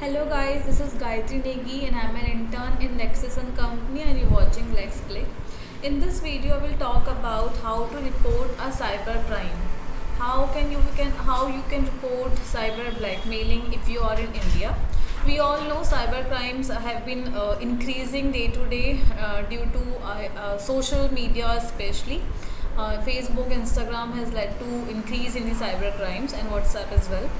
Hello guys, this is Gayatri Negi and I'm an intern in Lexis & Company and you're watching LexClick. In this video, I will talk about how to report a cyber crime. How you can report cyber blackmailing if you are in India. We all know cyber crimes have been increasing day to day due to social media, especially. Facebook, Instagram has led to increase in the cyber crimes and WhatsApp as well.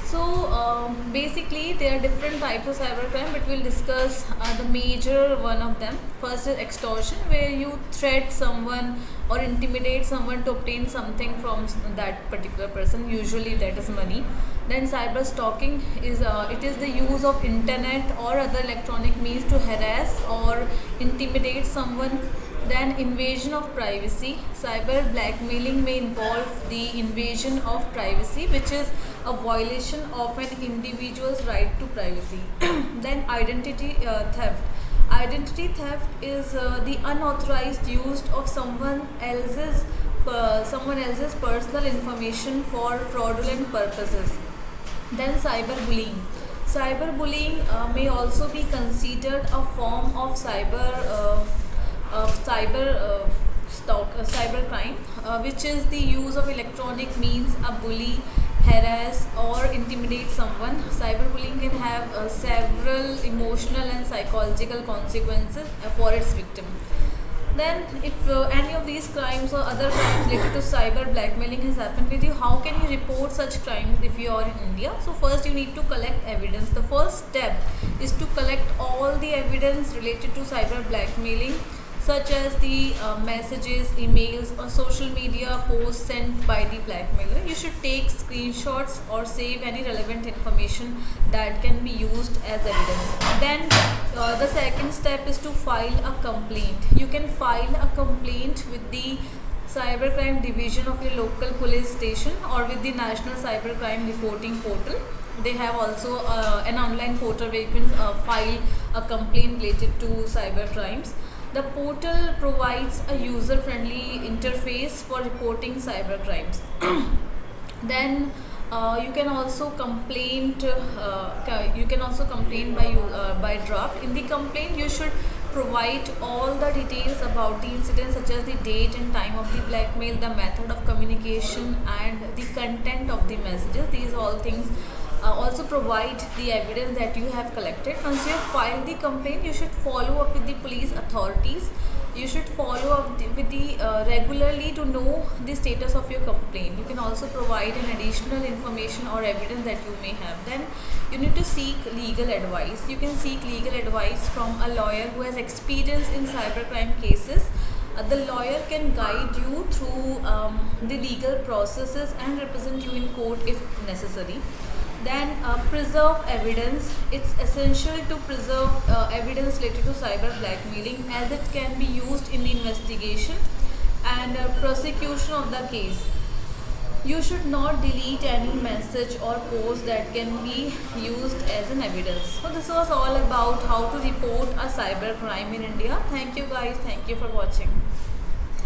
So basically, there are different types of cybercrime, but we'll discuss the major one of them. First is extortion, where you threat someone or intimidate someone to obtain something from that particular person. Usually, that is money. Then cyber stalking is it is the use of internet or other electronic means to harass or intimidate someone. Then invasion of privacy. Cyber blackmailing may involve the invasion of privacy, which is a violation of an individual's right to privacy. Then identity theft. Identity theft is the unauthorized use of someone else's personal information for fraudulent purposes. Then cyberbullying. Cyberbullying may also be considered a form of cyber crime, which is the use of electronic means a bully, harass or intimidate someone. Cyberbullying can have several emotional and psychological consequences for its victim. Then, if any of these crimes or other crimes related to cyber blackmailing has happened with you, how can you report such crimes if you are in India? So, first you need to collect evidence. The first step is to collect all the evidence related to cyber blackmailing, such as the messages, emails, or social media posts sent by the blackmailer. You should take screenshots or save any relevant information that can be used as evidence. Then the second step is to file a complaint. You can file a complaint with the cybercrime division of your local police station or with the National Cybercrime Reporting Portal. They have also an online portal where you can file a complaint related to cyber crimes. The portal provides a user-friendly interface for reporting cyber crimes. Then you can also complain by draft. In the complaint, you should provide all the details about the incident, such as the date and time of the blackmail, the method of communication, and the content of the messages. These all things also provide the evidence that you have collected. Once you have filed the complaint, you should follow up with the police authorities. You should follow up with the regularly to know the status of your complaint. You can also provide an additional information or evidence that you may have. Then you need to seek legal advice. You can seek legal advice from a lawyer who has experience in cybercrime cases. The lawyer can guide you through the legal processes and represent you in court if necessary. Then preserve evidence. It's essential to preserve evidence related to cyber blackmailing, as it can be used in the investigation and prosecution of the case. You should not delete any message or post that can be used as an evidence. So this was all about how to report a cyber crime in India. Thank you guys. Thank you for watching.